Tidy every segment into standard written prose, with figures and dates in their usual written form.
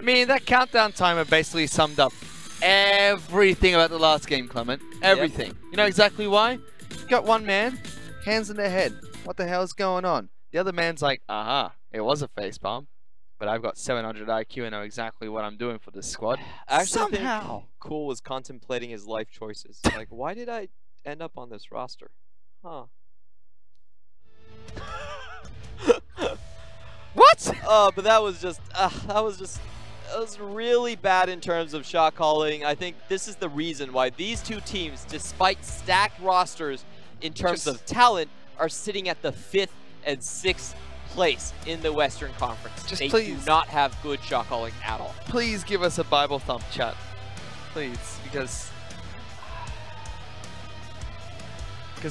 I mean, that countdown timer basically summed up everything about the last game, Clement. Everything. Yep. You know exactly why? You got one man, hands in their head. What the hell's going on? The other man's like, aha, it was a facepalm, but I've got 700 IQ and know exactly what I'm doing for this squad. I actually Somehow. think Cool was contemplating his life choices. Like, why did I end up on this roster? Huh. What? But that was really bad in terms of shot calling. I think this is the reason why these two teams, despite stacked rosters in terms of talent, are sitting at the 5th and 6th place in the Western Conference. They do not have good shot calling at all. Please give us a Bible thump, chat. Please, because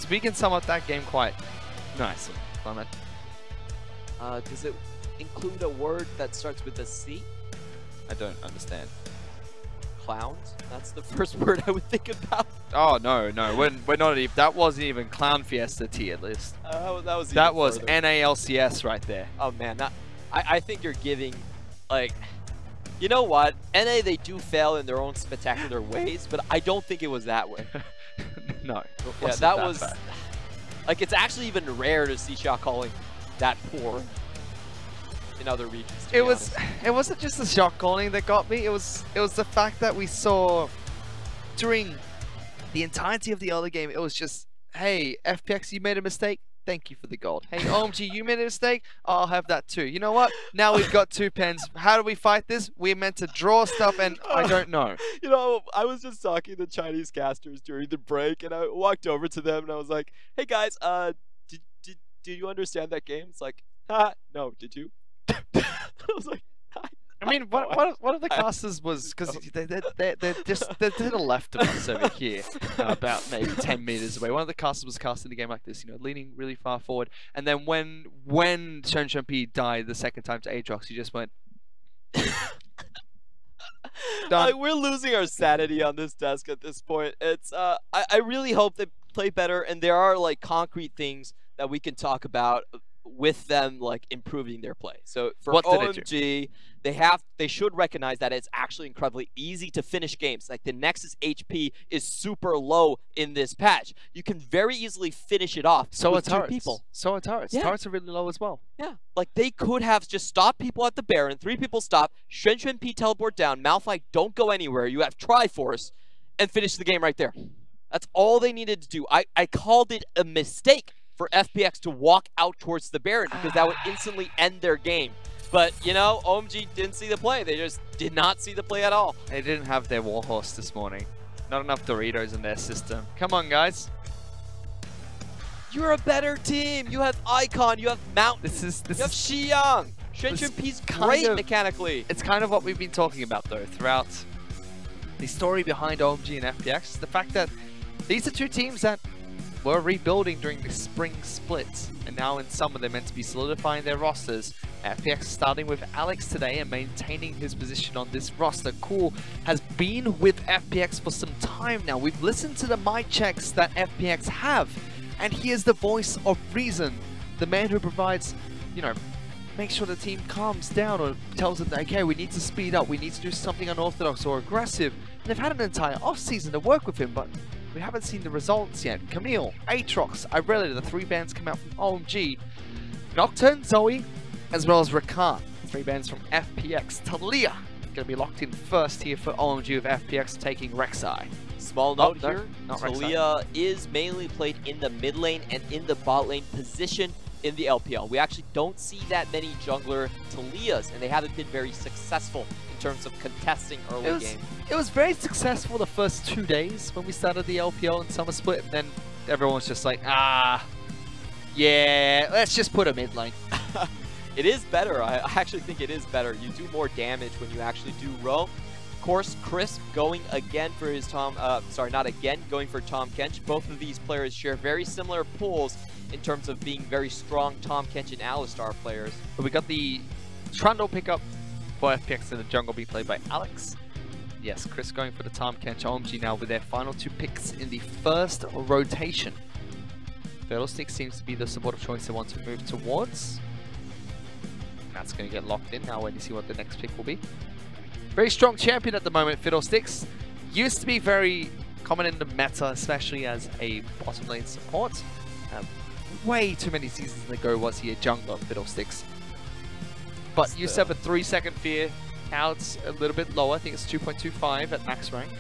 we can sum up that game quite nicely, Clement. Does it include a word that starts with a C? I don't understand. Clowns? That's the first word I would think about. Oh no, we're not even. That wasn't even Clown Fiesta tier list. That was NALCS right there. Oh man, I think you're giving, like, you know what? NA, they do fail in their own spectacular ways, but I don't think it was that way. No. Yeah, that was bad. Like, it's actually even rare to see shot calling that poor in other regions. It wasn't just the shot calling that got me. It was the fact that we saw during the entirety of the other game. It was just, hey, FPX, you made a mistake. Thank you for the gold. Hey, OMG, you made a mistake. I'll have that too. You know what? Now we've got 2 pens. How do we fight this? We're meant to draw stuff, and I don't know. You know, I was just talking to Chinese casters during the break, and I walked over to them, and I was like, hey guys, did you understand that game? It's like, no, did you? I was like, I mean, one of the casters was, because they're to the left of us over here, about maybe 10 meters away. One of the casters was casting the game like this, you know, leaning really far forward. And then when Shenshunpi died the second time to Aatrox, he just went. Done. We're losing our sanity on this desk at this point. It's I really hope they play better, and there are like concrete things that we can talk about with them, like improving their play. So for OMG, they should recognize that it's actually incredibly easy to finish games. Like the Nexus HP is super low in this patch. You can very easily finish it off. So with are two people. So are turrets. Yeah. Turrets are really low as well. Yeah, like they could have just stopped people at the Baron. 3 people stop. Shen teleport down. Malphite don't go anywhere. You have Triforce, and finish the game right there. That's all they needed to do. I called it a mistake for FPX to walk out towards the Baron, because that would instantly end their game. But, you know, OMG didn't see the play. They just did not see the play at all. They didn't have their Warhorse this morning. Not enough Doritos in their system. Come on, guys. You're a better team. You have Icon. You have Mountain. You have Xiang. Shenshunpi's great mechanically. It's kind of what we've been talking about, though, throughout the story behind OMG and FPX. The fact that these are 2 teams that were rebuilding during the spring splits, and now in summer they're meant to be solidifying their rosters. FPX starting with Alex today and maintaining his position on this roster. Cool has been with FPX for some time now. We've listened to the mic checks that FPX have, and he is the voice of reason. The man who provides, you know, make sure the team calms down or tells them that, okay, we need to speed up, we need to do something unorthodox or aggressive. And they've had an entire off-season to work with him, but we haven't seen the results yet. Camille, Aatrox, Irelia, the 3 bans come out from OMG. Nocturne, Zoe, as well as Rakan. 3 bans from FPX. Talia, going to be locked in first here for OMG with FPX taking Rek'Sai. Small note here, Talia is mainly played in the mid lane and in the bot lane position in the LPL. We actually don't see that many jungler Talias, and they haven't been very successful in terms of contesting early game. It was very successful the first 2 days when we started the LPL and Summer Split, and then everyone was just like, yeah, let's just put a mid lane. It is better. I actually think it is better. You do more damage when you actually do roam. Of course, Crisp going again for his going for Tahm Kench. Both of these players share very similar pools in terms of being very strong Tahm Kench and Alistar players. But we got the Trundle pickup for FPX in the jungle being played by Alex. Yes, Chris going for the Tahm Kench. OMG now with their final 2 picks in the first rotation. Fiddlestick seems to be the supportive choice they want to move towards. That's going to get locked in now when you see what the next pick will be. Very strong champion at the moment, Fiddlesticks. Used to be very common in the meta, especially as a bottom lane support. Way too many seasons ago was he a jungler, Fiddlesticks. But used to have a 3-second fear. Now it's a little bit lower. I think it's 2.25 at max rank.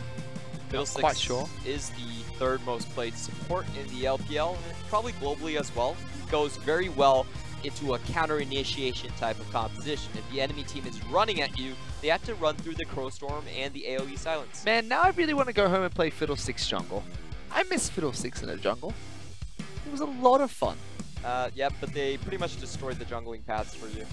Fiddlesticks Quite sure. is the third most played support in the LPL, and probably globally as well. He goes very well into a counter-initiation type of composition. If the enemy team is running at you, they have to run through the Crow Storm and the AoE silence. Man, now I really want to go home and play Fiddlesticks jungle. I miss Fiddlesticks in a jungle. It was a lot of fun. Yeah, but they pretty much destroyed the jungling paths for you.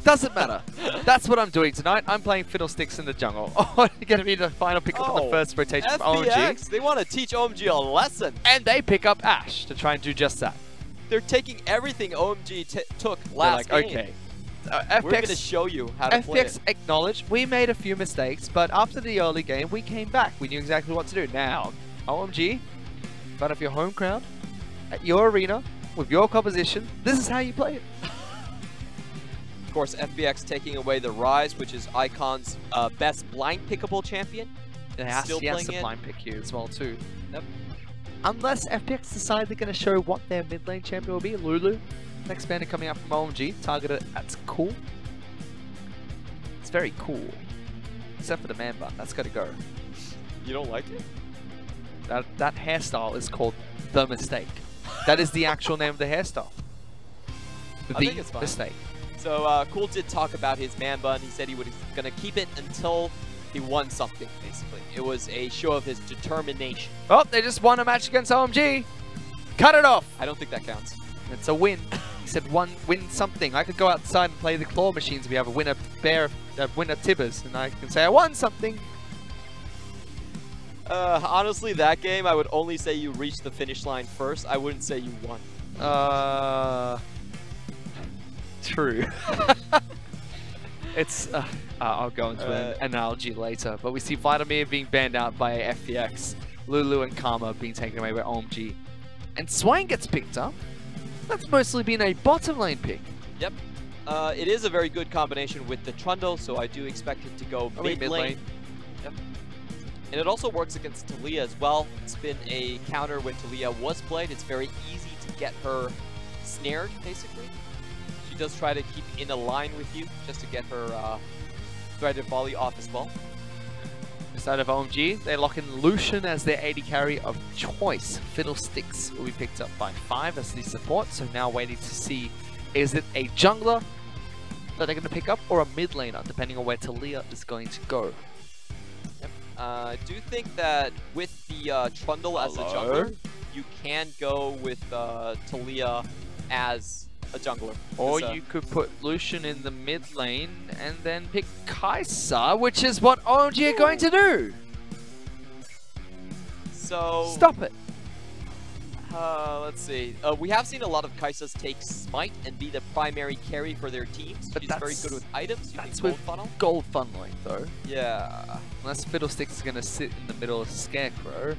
Doesn't matter. That's what I'm doing tonight. I'm playing Fiddlesticks in the jungle. Oh, you're going to be the final pickup on the first rotation from OMG. FPX, they want to teach OMG a lesson. And they pick up Ashe to try and do just that. They're taking everything OMG took last They're like, game. okay. We're going to show you how to play it. FPX acknowledged we made a few mistakes, but after the early game, we came back. We knew exactly what to do. Now, OMG, in front of your home crowd, at your arena, with your composition, this is how you play it. Of course, FPX taking away the Rise, which is Icon's best blind pickable champion. He has to blind pick you as well too. Yep. Unless FPX decide they're going to show what their mid lane champion will be, Lulu. Next banner coming out from OMG, targeted at cool. It's very cool. Except for the man bun, that's got to go. You don't like it? That hairstyle is called The Mistake. That is the actual name of the hairstyle. I think it's fine. Mistake. So Cool did talk about his man bun. He said he was going to keep it until he won something, basically. It was a show of his determination. Oh, they just won a match against OMG. Cut it off. I don't think that counts. It's a win. He said win something. I could go outside and play the claw machines. We have a winner winner Tibbers, and I can say I won something. Honestly, that game, I would only say you reached the finish line first. I wouldn't say you won. True. It's I'll go into an analogy later, but we see Vladimir being banned out by FPX, Lulu and Karma being taken away by OMG, and Swain gets picked up. That's mostly been a bottom lane pick. Yep. It is a very good combination with the Trundle, so I do expect it to go mid lane. Yep. And it also works against Talia as well. It's been a counter when Talia was played. It's very easy to get her snared, basically. She does try to keep in a line with you, just to get her threaded volley off as well. Instead of OMG, they lock in Lucian as their AD carry of choice. Fiddlesticks will be picked up by 5 as the support, so now waiting to see, is it a jungler that they're going to pick up or a mid laner, depending on where Talia is going to go. Yep. I do think that with the Trundle as a jungler, you can go with Talia as a jungler. Or you could put Lucian in the mid lane and then pick Kai'Sa, which is what OMG are going to do. So stop it. Let's see. We have seen a lot of Kai'Sas take Smite and be the primary carry for their teams. But she's very good with items. That's Gold Funnel. Gold Funneling, though. Yeah. Unless Fiddlesticks is going to sit in the middle of Scarecrow.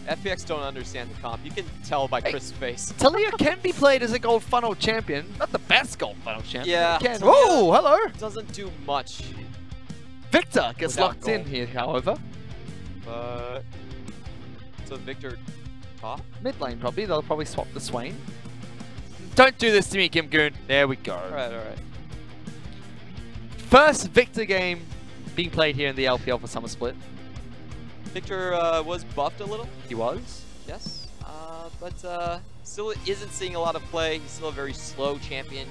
FPX don't understand the comp. You can tell by Chris' face. Talia can be played as a Gold Funnel champion. Not the best Gold Funnel champion. Yeah. Oh, hello. Doesn't do much. Victor gets locked in here, however. But so Victor top? Mid lane, probably. They'll probably swap the Swain. Don't do this to me, Kim Goon. There we go. Alright, alright. First Victor game being played here in the LPL for Summer Split. Victor was buffed a little. He was? Yes. But still isn't seeing a lot of play. He's still a very slow champion.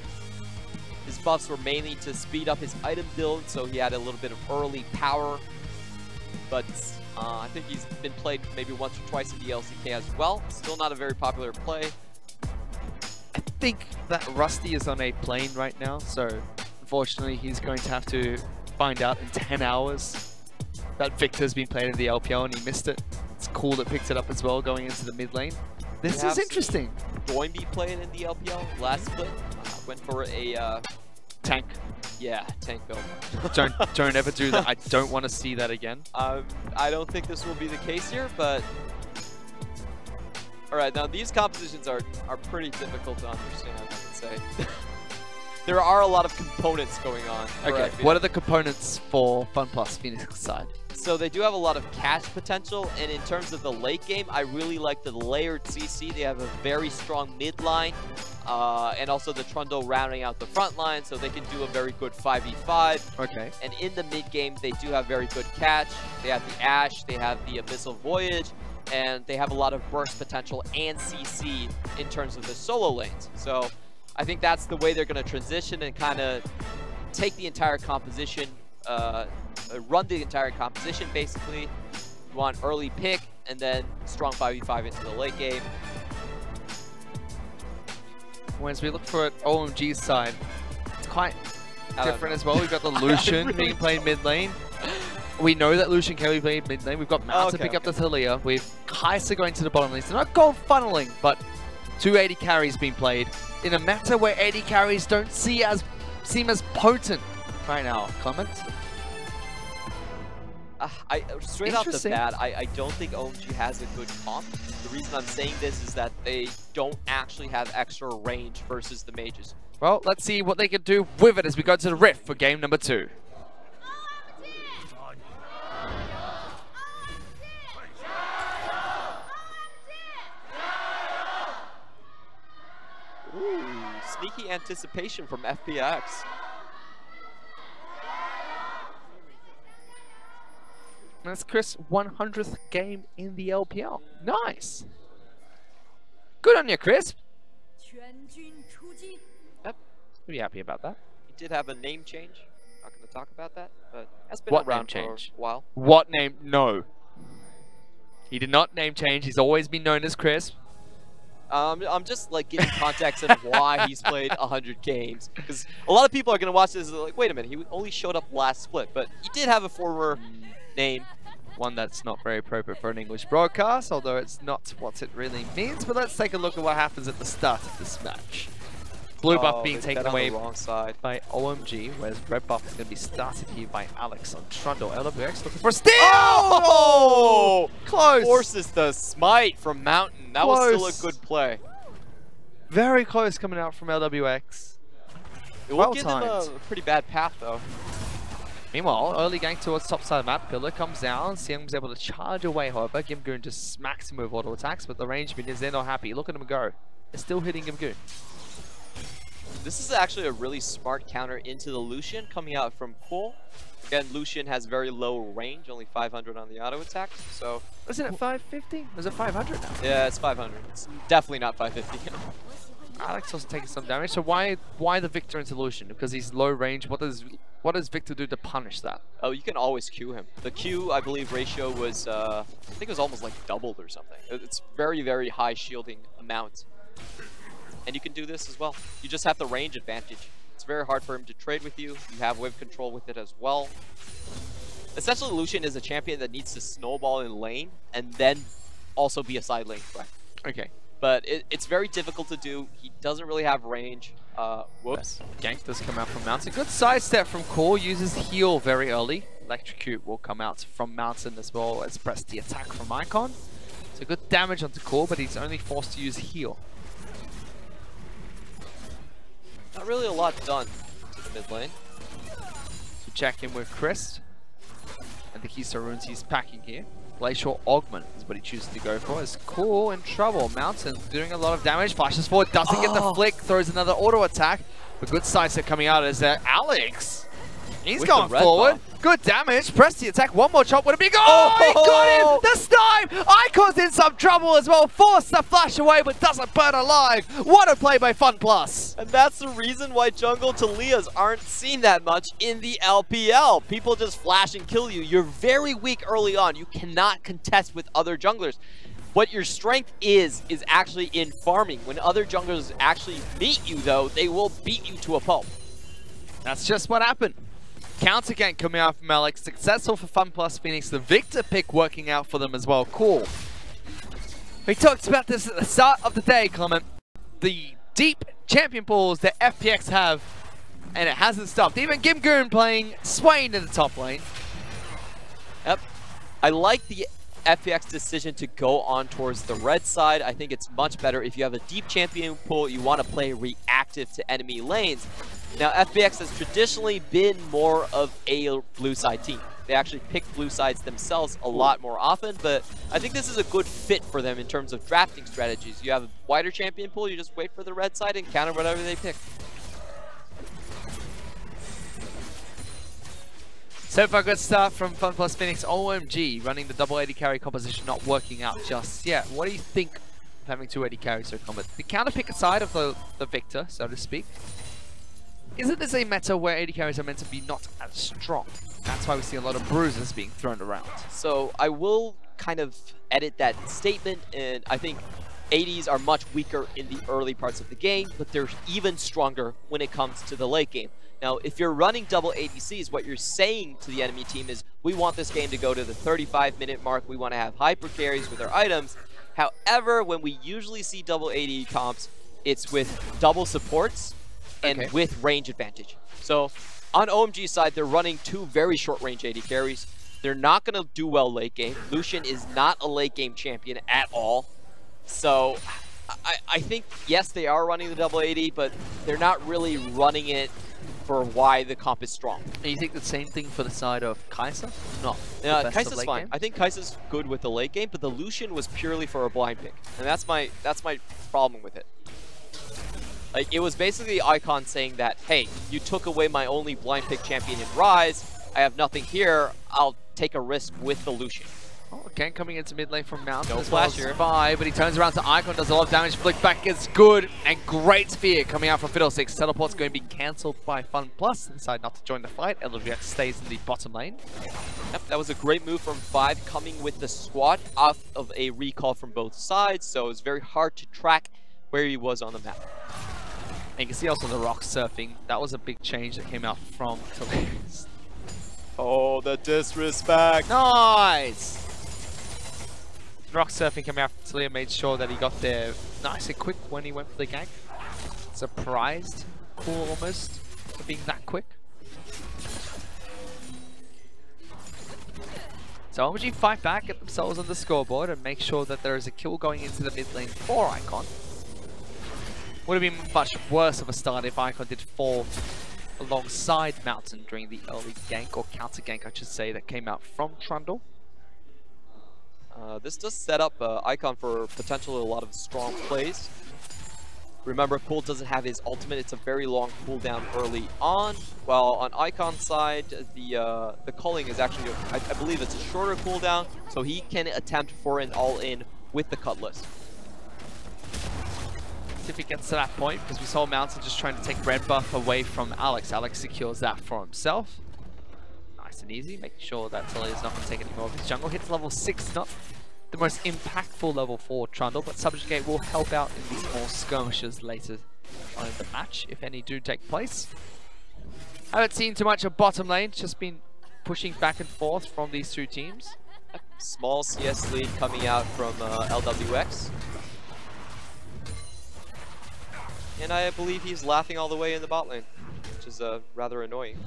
His buffs were mainly to speed up his item build, so he had a little bit of early power. But I think he's been played maybe once or twice in the LCK as well. Still not a very popular play. I think that Rusty is on a plane right now, so unfortunately he's going to have to find out in 10 hours that Victor's been played in the LPL and he missed it. It's cool that picked it up as well going into the mid lane. This is interesting. Doinby played in the LPL last split. Went for a tank. Yeah, tank build. don't ever do that. I don't want to see that again. I don't think this will be the case here, but all right. Now these compositions are pretty difficult to understand, I would say. there are a lot of components going on. Okay, what are the components for FunPlus Phoenix side? So they do have a lot of catch potential, and in terms of the late game, I really like the layered CC. They have a very strong mid line, and also the Trundle rounding out the front line, so they can do a very good 5v5. Okay. And in the mid game, they do have very good catch. They have the Ash, they have the Abyssal Voyage, and they have a lot of burst potential and CC in terms of the solo lanes. So I think that's the way they're going to transition and kind of take the entire composition, run the entire composition basically. You want early pick and then strong 5v5 into the late game. As we look for it, OMG's side, it's quite different as well. We've got the Lucian being played mid lane. We know that Lucian can be played mid lane. We've got Mount to pick up the Thalia. We've Kai'Sa going to the bottom lane. So not gold funneling, but 280 carries being played in a meta where 80 carries don't seem as potent right now. Clement? Straight off the bat, I don't think OMG has a good comp. The reason I'm saying this is that they don't actually have extra range versus the mages. Well, let's see what they can do with it as we go to the Rift for game number 2. Ooh, sneaky anticipation from FPX. That's Chris' 100th game in the LPL. Nice. Good on you, Chris. Yep, pretty happy about that. He did have a name change. Not going to talk about that, but has been What around name for change? a while. What name? No. He did not name change. He's always been known as Chris. I'm just like giving context of why he's played 100 games, because a lot of people are going to watch this and like, wait a minute, he only showed up last split, but he did have a former name. One that's not very appropriate for an English broadcast, although it's not what it really means. But let's take a look at what happens at the start of this match. Blue buff being taken away wrong side by OMG, whereas red buff is going to be started here by Alex on Trundle. LPX looking for a steal! Oh! Close! Forces the smite from Mountain. That was still a good play. Very close coming out from LWX. It will give them a pretty bad path though. Meanwhile, early gank towards top side of the map. Pillar comes down. Siang's able to charge away, however. Gimgoon just smacks him with auto attacks, but the range minions, they're not happy. Look at him go. They're still hitting Gimgoon. This is actually a really smart counter into the Lucian coming out from Cool. Again, Lucian has very low range, only 500 on the auto attack, so... Isn't it 550? Is it 500 now? Yeah, it's 500. It's definitely not 550. Alex also taking some damage, so why the Victor into Lucian? Because he's low range. What does Victor do to punish that? Oh, you can always Q him. The Q, I believe, ratio was, I think it was almost like doubled or something. It's very, very high shielding amount. And you can do this as well. You just have the range advantage. It's very hard for him to trade with you. You have wave control with it as well. Essentially, Lucian is a champion that needs to snowball in lane and then also be a side lane threat. Okay. But it's very difficult to do. He doesn't really have range. Whoops. Gank does come out from Mountain. Good sidestep from Core. Uses heal very early. Electrocute will come out from Mountain as well as press the attack from Icon. So good damage onto Core, but he's only forced to use heal. Not really a lot done to the mid lane. So check in with Chris. And the Keysa runes he's packing here. Glacial Augment is what he chooses to go for. It's Cool in trouble. Mountain doing a lot of damage. Flashes forward, doesn't get the flick. Throws another auto attack. A good sidestep coming out is Alex. He's going forward. Good damage. Press the attack. One more chop. Would it be good? Oh, he got him! The snipe! Icon's in some trouble as well. Forced the flash away, but doesn't burn alive. What a play by FunPlus. And that's the reason why jungle Talias aren't seen that much in the LPL. People just flash and kill you. You're very weak early on. You cannot contest with other junglers. What your strength is actually in farming. When other junglers actually meet you, though, they will beat you to a pulp. That's just what happened. Counter gank coming out from Alex. Successful for FunPlus Phoenix. The Victor pick working out for them as well. Cool. We talked about this at the start of the day, Clement. The deep champion pools that FPX have, and it hasn't stopped. Even Gimgoon playing Swain in the top lane. Yep. I like the FPX decision to go on towards the red side. I think it's much better if you have a deep champion pool, you want to play reactive to enemy lanes. Now, FPX has traditionally been more of a blue side team. They actually pick blue sides themselves a lot more often, but I think this is a good fit for them in terms of drafting strategies. You have a wider champion pool, you just wait for the red side and counter whatever they pick. So far, good start from FunPlus Phoenix. OMG running the double AD carry composition, not working out just yet. What do you think of having two AD carries so common? The counter pick aside of the victor, so to speak. Isn't this a meta where AD carries are meant to be not as strong? That's why we see a lot of bruises being thrown around. So I will kind of edit that statement, and I think ADs are much weaker in the early parts of the game, but they're even stronger when it comes to the late game. Now, if you're running double ADCs, what you're saying to the enemy team is, we want this game to go to the 35-minute mark, we want to have hyper carries with our items. However, when we usually see double AD comps, it's with double supports and with range advantage. So on OMG's side, they're running two very short-range AD carries. They're not going to do well late game. Lucian is not a late game champion at all. So I think, yes, they are running the double AD, but they're not really running it for why the comp is strong. And you think the same thing for the side of Kai'Sa? No. Kai'Sa's fine. I think Kai'Sa's good with the late game, but the Lucian was purely for a blind pick. And that's my problem with it. Like, it was basically Icon saying that, hey, you took away my only blind pick champion in Rise, I have nothing here, I'll take a risk with the Lucian. Oh, again, coming into mid lane from Mountain. No flash here. But he turns around to Icon, does a lot of damage. Flick back is good, and great spear coming out from Fiddlesticks. Teleport's going to be cancelled by FunPlus. Decide not to join the fight. LPX stays in the bottom lane. Yep, that was a great move from 5, coming with the squad off of a recall from both sides, so it was very hard to track where he was on the map. And you can see also the rock surfing. That was a big change that came out from Taliyah. Oh, the disrespect! Nice! Rock surfing coming out from Taliyah made sure that he got there nice and quick when he went for the gank. Surprised, cool almost, for being that quick. So OMG fight back, get themselves on the scoreboard and make sure that there is a kill going into the mid lane for Icon. Would have been much worse of a start if Icon did fall alongside Mountain during the early gank, or counter gank I should say, that came out from Trundle. This does set up Icon for potentially a lot of strong plays. Remember, Cool doesn't have his ultimate. It's a very long cooldown early on. While on Icon's side, the culling is actually, I believe it's a shorter cooldown, so he can attempt for an all-in with the Cutlass. If he gets to that point, because we saw Mountain just trying to take red buff away from Alex. Alex secures that for himself. Nice and easy, making sure that Taliyah's not going to take any more of his jungle. Hits level 6, not the most impactful level for Trundle, but Subjugate will help out in these small skirmishes later on in the match, if any do take place. Haven't seen too much of bottom lane, it's just been pushing back and forth from these two teams. Small CS lead coming out from LWX. And I believe he's laughing all the way in the bot lane, which is rather annoying.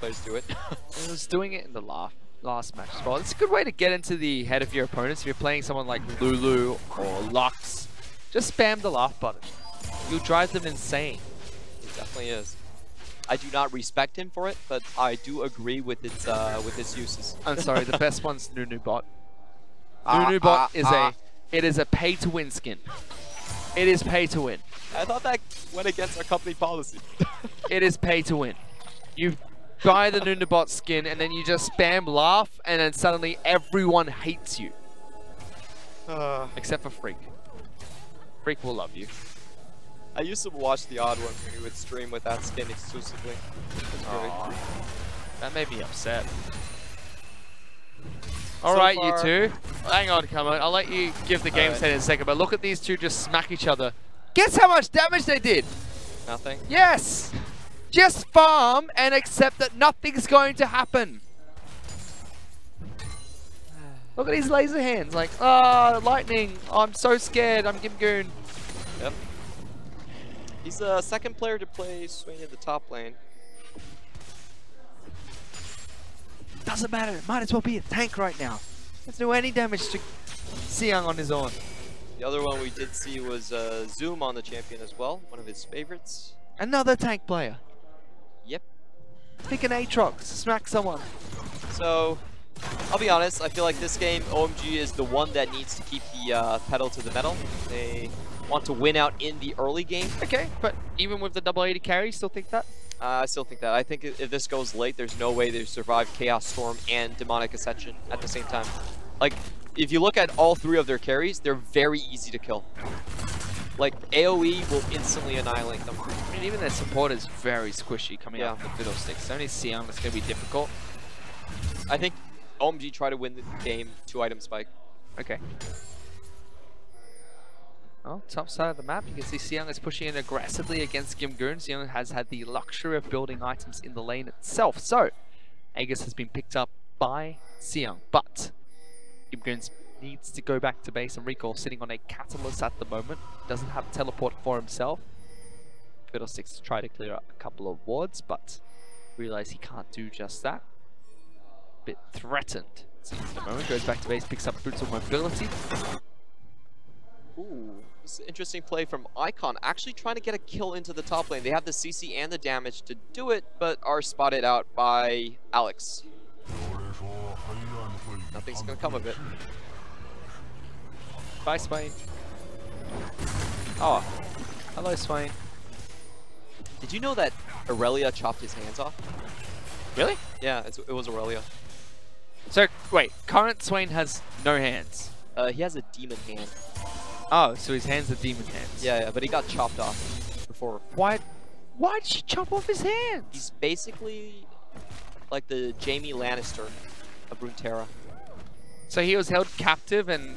Players do it. He was doing it in the last match as well. It's a good way to get into the head of your opponents. If you're playing someone like Lulu or Lux, just spam the laugh button. You'll drive them insane. It definitely is. I do not respect him for it, but I do agree with its uses. I'm sorry, the best one's Nunubot. Nunubot is a pay-to-win skin. It is pay-to-win. I thought that went against our company policy. It is pay-to-win. You buy the Nunubot skin and then you just spam laugh and then suddenly everyone hates you. Except for Freak. Freak will love you. I used to watch the Odd One when he would stream with that skin exclusively. That made me upset. Alright, you two. Hang on, come on. I'll let you give the game set in a second, but look at these two just smack each other. Guess how much damage they did? Nothing. Yes! Just farm and accept that nothing's going to happen. Look at his laser hands, like, lightning, I'm so scared, I'm Gimgoon. Yep. He's the second player to play Swing in the top lane. Doesn't matter, might as well be a tank right now. Let's do any damage to Siang on his own. The other one we did see was Zoom on the champion as well, one of his favorites. Another tank player. pick an Aatrox, smack someone. So, I'll be honest, I feel like this game, OMG is the one that needs to keep the pedal to the metal. They want to win out in the early game. Okay, but even with the double 80 carry, you still think that? I still think that. I think if this goes late, there's no way they survive Chaos Storm and Demonic Ascension at the same time. Like, if you look at all three of their carries, they're very easy to kill. Like, AoE will instantly annihilate them. I mean, even their support is very squishy coming out of the Fiddlesticks. Only Sion is going to be difficult. I think OMG try to win the game 2-item spike. Okay. Well, top side of the map, you can see Sion is pushing in aggressively against Gimgoon. Sion has had the luxury of building items in the lane itself. So, Aegis has been picked up by Sion, but Gimgoon needs to go back to base and recall, sitting on a Catalyst at the moment. Doesn't have teleport for himself. Fiddlesticks try to clear up a couple of wards, but realize he can't do just that. Bit threatened. So at the moment, goes back to base, picks up Boots of Mobility. Ooh, this is an interesting play from Icon, actually trying to get a kill into the top lane. They have the CC and the damage to do it, but are spotted out by Alex. Nothing's gonna come of it. Bye, Swain. Oh, hello, Swain. Did you know that Aurelia chopped his hands off? Really? Yeah, it was Aurelia. So, wait, current Swain has no hands. He has a demon hand. Oh, so his hands are demon hands. Yeah, but he got chopped off before. Why'd she chop off his hands? He's basically like the Jaime Lannister of Runeterra. So he was held captive and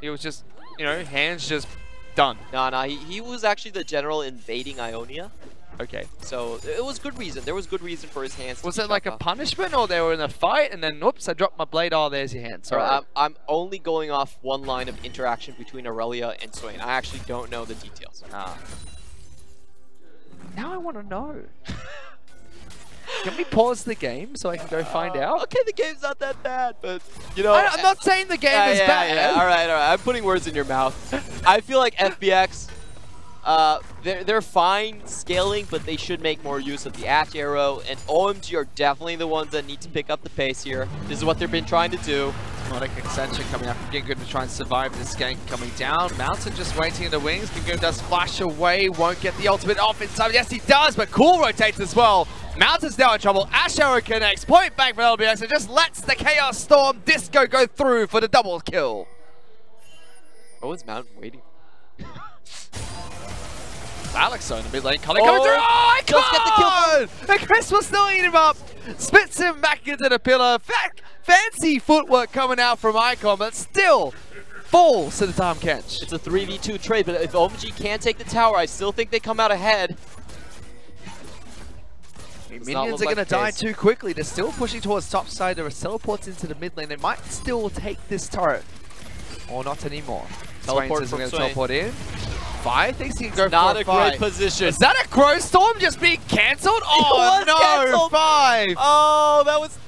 he was just, you know, hands just done. No, he was actually the general invading Ionia. Okay. So it was good reason. There was good reason for his hands. Was it like a punishment, or they were in a fight and then, oops, I dropped my blade. Oh, there's your hand. Sorry. I'm only going off one line of interaction between Aurelia and Swain. I actually don't know the details. Now I want to know. Can we pause the game so I can go find out? Okay, the game's not that bad, but you know. I'm not saying the game is bad. Yeah. All right. I'm putting words in your mouth. I feel like FPX. They're fine scaling, but they should make more use of the Ash Arrow, and OMG are definitely the ones that need to pick up the pace here. This is what they've been trying to do. Demonic Ascension coming up from Gingoon to try and survive this gank coming down. Mountain just waiting in the wings. Gingoon does flash away, won't get the ultimate off in time. Yes, he does, but Cool rotates as well. Mountain's now in trouble. Ash Arrow connects. Point blank for LPX and just lets the Chaos Storm Disco go through for the double kill. Oh, is Mountain waiting? Alex in the mid lane, coming through. Oh, I just get the kill. And Chris will still eat him up. Spits him back into the pillar. Fancy footwork coming out from Icon, but still falls to the Tahm Kench. It's a 3v2 trade, but if OMG can't take the tower, I still think they come out ahead. Minions are going to die too quickly. They're still pushing towards top side. There are teleports into the mid lane. They might still take this turret. Or not anymore. Teleport from Swain. Teleport in. Fi thinks he can go not for a great position. Is that a Crow Storm just being cancelled? Oh no, canceled. 5! Oh, that was...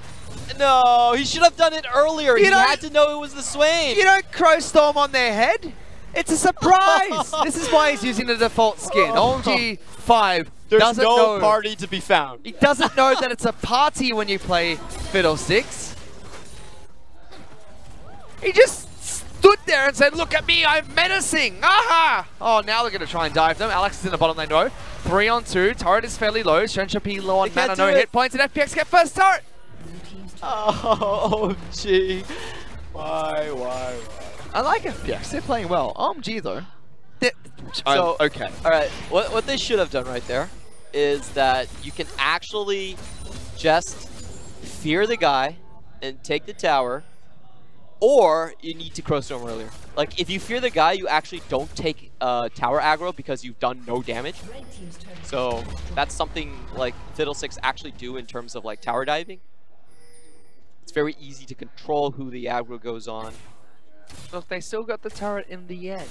No, he should have done it earlier. He had to know it was the Swain. You don't Crow Storm on their head. It's a surprise. This is why he's using the default skin. OMG 5 There's no party to be found. He doesn't know that it's a party when you play Fiddlesticks. He just stood there and said, look at me, I'm menacing. Aha! Oh, now they're going to try and dive them. Alex is in the bottom lane, no. 3 on 2. Turret is fairly low. Shenshapee low on mana, no hit points. And FPX get first turret. Oh, OMG. Why? I like FPX. They're playing well. OMG, though. So, okay. All right. What they should have done right there is that you can actually just fear the guy and take the tower, or you need to Crow Storm earlier. Like, if you fear the guy, you actually don't take tower aggro because you've done no damage. So that's something like Fiddlesticks actually do in terms of like tower diving. It's very easy to control who the aggro goes on. Look, they still got the turret in the end.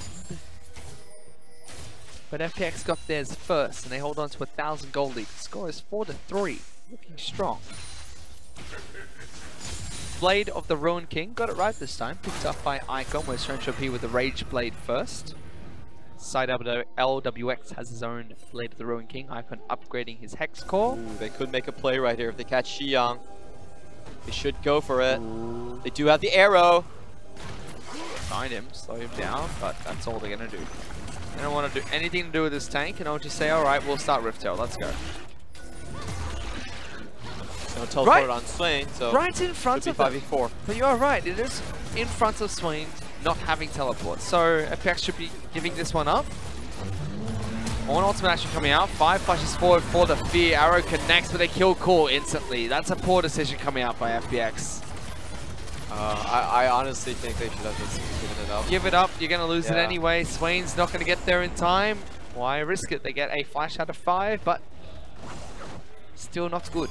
But FPX got theirs first, and they hold on to 1,000 gold lead. The score is 4-3, looking strong. Blade of the Ruin King, got it right this time. Picked up by Icon, where Shenshapee with the Rage Blade first. Side LWX has his own Blade of the Ruin King icon, upgrading his Hex Core. Ooh, they could make a play right here if they catch Xiyang. They should go for it. They do have the arrow. Find him, slow him down, but that's all they're gonna do. They don't want to do anything to do with this tank, and I'll just say, all right, we'll start Rift Tail. Let's go. No teleport on Swain, so right in front of them. 5v4. But you are right, it is in front of Swain not having teleport. So FPX should be giving this one up. One ultimate action coming out. 5 flashes forward for the fear. Arrow connects, but they kill Core instantly. That's a poor decision coming out by FPX. I honestly think they should have just given it up. Give it up, you're going to lose it anyway. Swain's not going to get there in time. Why risk it? They get a flash out of 5, but still not good.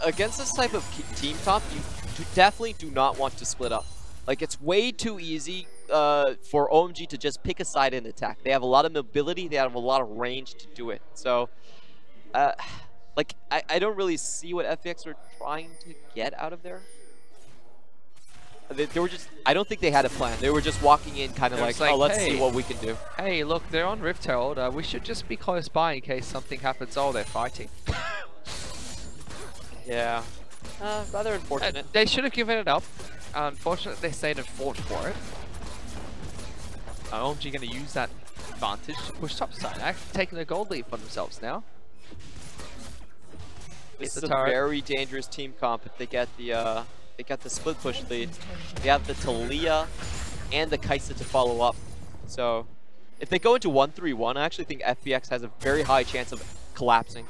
Against this type of team comp, you definitely do not want to split up. Like, it's way too easy for OMG to just pick a side and attack. They have a lot of mobility, they have a lot of range to do it. So, like, I don't really see what FPX were trying to get out of there. They were just, I don't think they had a plan. They were just walking in kind of like, oh, let's see what we can do. Hey, look, they're on Rift Herald. We should just be close by in case something happens. Oh, they're fighting. Yeah. Rather unfortunate. They should have given it up. Unfortunately, they stayed and fought for it. OMG going to use that advantage to push topside. Actually taking a gold lead for themselves now. This is a very dangerous team comp if they get the split push lead. They have the Talia and the Kaisa to follow up. So if they go into 1-3-1, I actually think FPX has a very high chance of collapsing.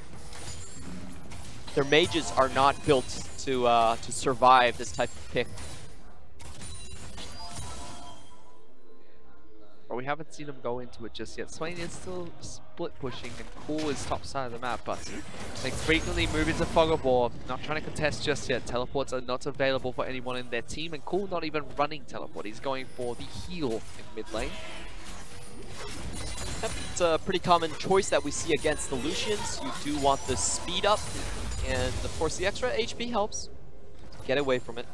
Their mages are not built to survive this type of pick. But we haven't seen them go into it just yet. Swain is still split pushing and Cool is top side of the map, but they frequently move into Fog of War. Not trying to contest just yet. Teleports are not available for anyone in their team, and Cool not even running teleport. He's going for the heal in mid lane. Yep, it's a pretty common choice that we see against the Lucians. You do want the speed up, and of course the extra HP helps. Get away from it.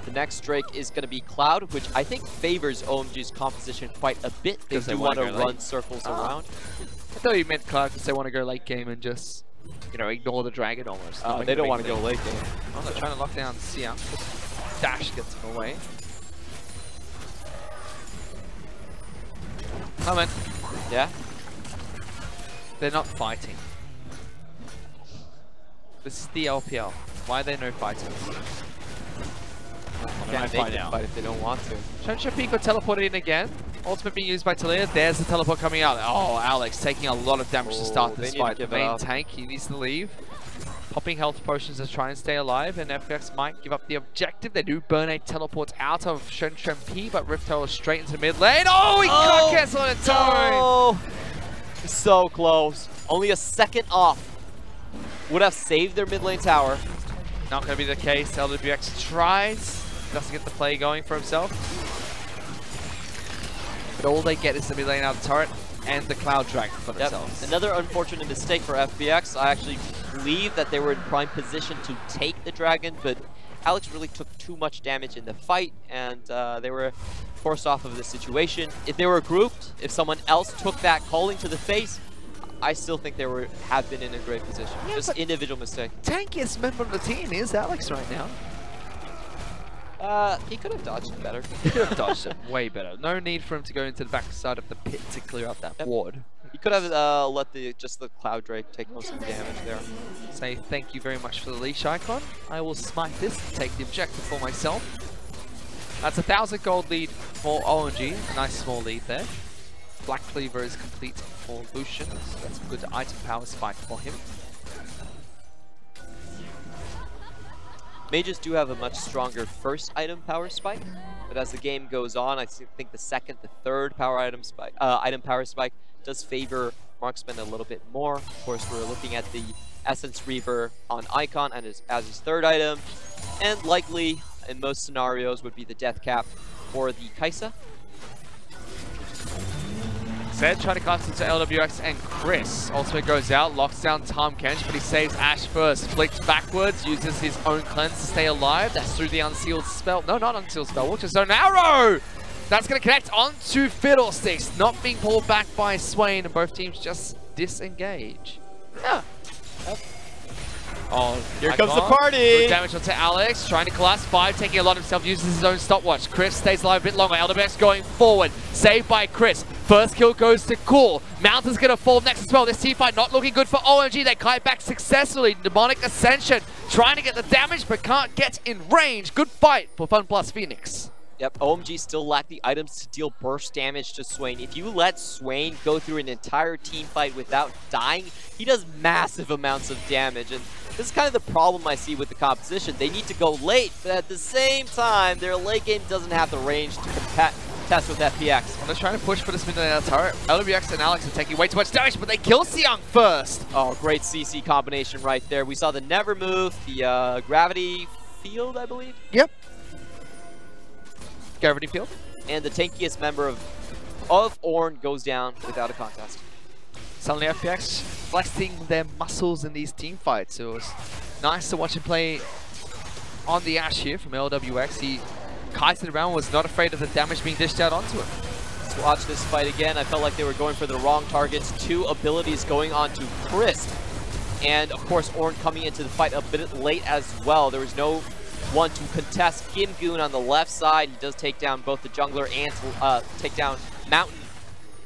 The next Drake is going to be Cloud, which I think favors OMG's composition quite a bit. They do want to run circles around. I thought you meant Cloud because they want to go late game and just, you know, ignore the dragon almost. They don't want to go late game. Oh, they're trying to lock down Sia. Dash gets him away. Come in. Yeah? They're not fighting. This is the LPL. Why are there no fighters? Can't make them fight if they don't want to. Shensha Pico teleported in again. Ultimate being used by Talia. There's the teleport coming out. Oh, Alex taking a lot of damage to start this fight. The main tank, he needs to leave. Popping health potions to try and stay alive, and FPX might give up the objective. They do burn a teleport out of Shensha P, but Rift Tail is straight into mid lane. Oh, he got cancelled on a time! Oh, so close. Only a second off. Would have saved their mid lane tower. Not going to be the case. LWX tries. Doesn't get the play going for himself. But all they get is the mid lane out of the turret and the Cloud Dragon for themselves. Another unfortunate mistake for FPX. I actually believe that they were in prime position to take the dragon, but Alex really took too much damage in the fight, and they were forced off of the situation. If they were grouped, if someone else took that calling to the face, I still think they have been in a great position. Yeah, just individual mistake. Tankiest member of the team is Alex right now. He could have dodged it better. He could have dodged it way better. No need for him to go into the backside of the pit to clear out that ward. He could have let just the Cloud Drake take most of the damage there. Say thank you very much for the leash icon. I will smite this to take the objective for myself. That's 1,000 gold lead for OMG. Nice small lead there. Black Cleaver is complete for Lucian, so that's a good item power spike for him. Mages do have a much stronger first item power spike, but as the game goes on, I think the second, the third power item power spike does favor marksman a little bit more. Of course, we're looking at the Essence Reaver on Icon and as his third item, and likely in most scenarios would be the Death Cap for the Kaisa. Zed trying to cast into LWX and Chris. Ultimate goes out, locks down Tom Kench, but he saves Ash first. Flicks backwards, uses his own cleanse to stay alive. That's through the unsealed spell. No, not unsealed spell, which is an arrow! That's going to connect onto Fiddlesticks, not being pulled back by Swain, and both teams just disengage. Yeah. Oh, here comes the party! Good damage onto Alex, trying to collapse. 5 taking a lot himself, uses his own stopwatch. Chris stays alive a bit longer. LWX going forward, saved by Chris. First kill goes to Cool. Mountain's gonna fall next as well. This team fight not looking good for OMG. They kite back successfully. Demonic Ascension trying to get the damage, but can't get in range. Good fight for FunPlus Phoenix. Yep, OMG still lack the items to deal burst damage to Swain. If you let Swain go through an entire team fight without dying, he does massive amounts of damage. And this is kind of the problem I see with the composition. They need to go late, but at the same time, their late game doesn't have the range to contest with FPX. Well, they're trying to push for this midnight turret. LWX and Alex are taking way too much damage, but they kill Seong first. Oh, great CC combination right there. We saw the Never Move, the Gravity Field, I believe. Yep. Gravity Field. And the tankiest member of Ornn goes down without a contest. Suddenly FPX flexing their muscles in these team fights. It was nice to watch him play on the Ash here from LWX. He kited around, was not afraid of the damage being dished out onto him. Let's watch this fight again. I felt like they were going for the wrong targets. 2 abilities going on to Crisp. And of course Ornn coming into the fight a bit late as well. There was no one to contest Gimgoon on the left side. He does take down both the jungler and take down Mountain.